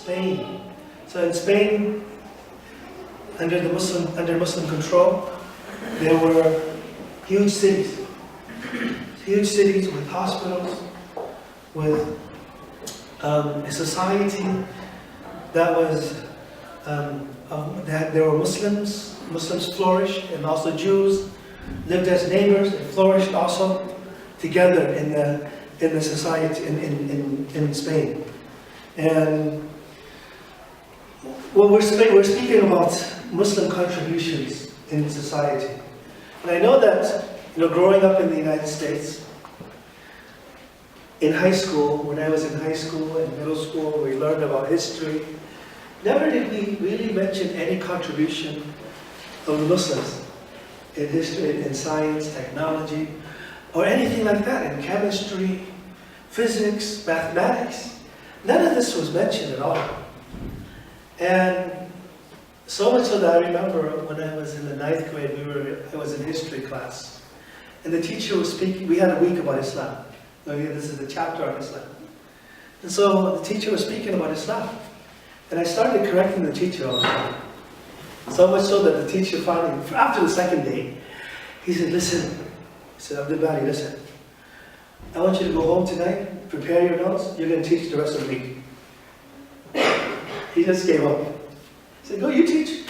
Spain. So in Spain, under Muslim control, there were huge cities with hospitals, with a society that was that there were Muslims flourished, and also Jews lived as neighbors and flourished also together in the society in Spain. And well, we're speaking about Muslim contributions in society. And I know that, growing up in the United States, in high school, when I was in high school and middle school, we learned about history. Never did we really mention any contribution of the Muslims in history, in science, technology, or anything like that, in chemistry, physics, mathematics. None of this was mentioned at all. And so much so that I remember when I was in the 9th grade, I was in history class. And the teacher was speaking. We had a week about Islam. This is the chapter on Islam. And so the teacher was speaking about Islam. And I started correcting the teacher all the time. So much so that the teacher finally, after the second day, he said, listen, Abdul Bari, listen. I want you to go home tonight, prepare your notes, you're going to teach the rest of the week. He just gave up. He said, go, you teach.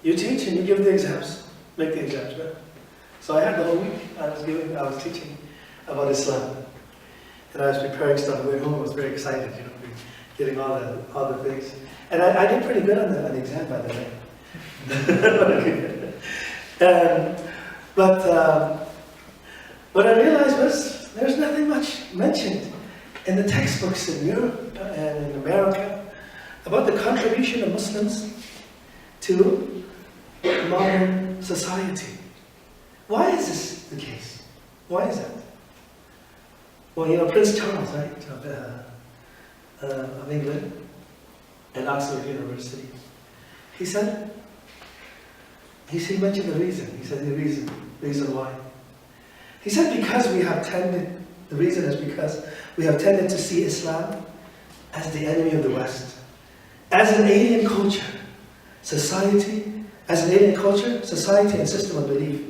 You teach and you give the exams. Make the exams, right? So I had the whole week. I was teaching about Islam. And I was preparing stuff going home. I was very excited, getting all the things. And I did pretty good on the exam, by the way. But what I realized was there's nothing much mentioned in the textbooks in Europe and in America about the contribution of Muslims to modern society. Why is this the case? Why is that? Well, Prince Charles, right, of England, at Oxford University, he mentioned the reason. He said the reason why. He said the reason is because we have tended to see Islam as the enemy of the West. As an alien culture, society and system of belief,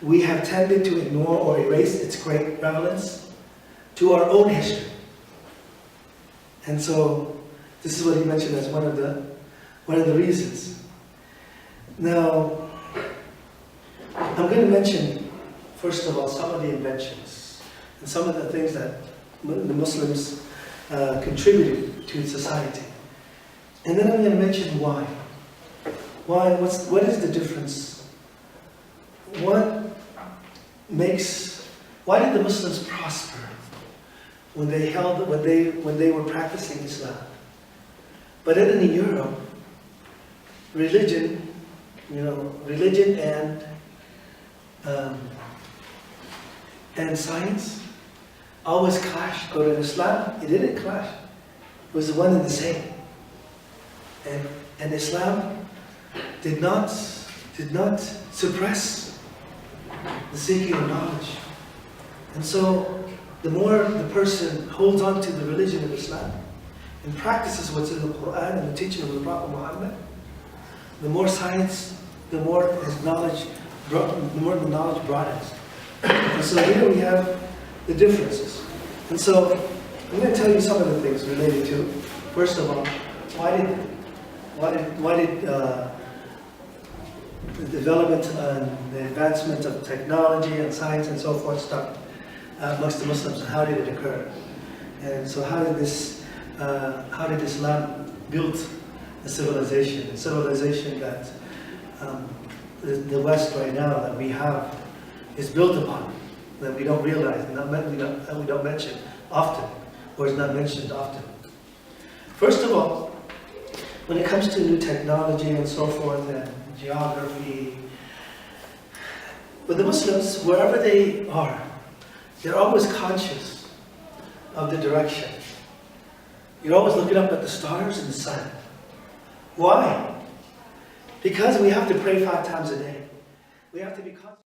we have tended to ignore or erase its great relevance to our own history. And so, this is what he mentioned as one of the reasons. Now, I'm going to mention, first of all, some of the inventions and some of the things that the Muslims contributed to society. And then I'm going to mention why. What is the difference? Why did the Muslims prosper when they were practicing Islam? But then in Europe, religion and science always clashed. But in Islam, it didn't clash. It was one and the same. And Islam did not suppress the seeking of knowledge. And so, the more the person holds on to the religion of Islam and practices what's in the Quran and the teaching of the Prophet Muhammad, the more science, the more the knowledge broadens. And so here we have the differences. And so I'm going to tell you some of the things related to, first of all, why did the development and the advancement of technology and science and so forth start amongst the Muslims, and how did it occur? And so how did Islam build a civilization that the West right now that we have is built upon? that we don't realize, we don't mention often, or is not mentioned often. First of all, when it comes to new technology and so forth, and geography, with the Muslims, wherever they are, they're always conscious of the direction. You're always looking up at the stars and the sun. Why? Because we have to pray 5 times a day. We have to be conscious.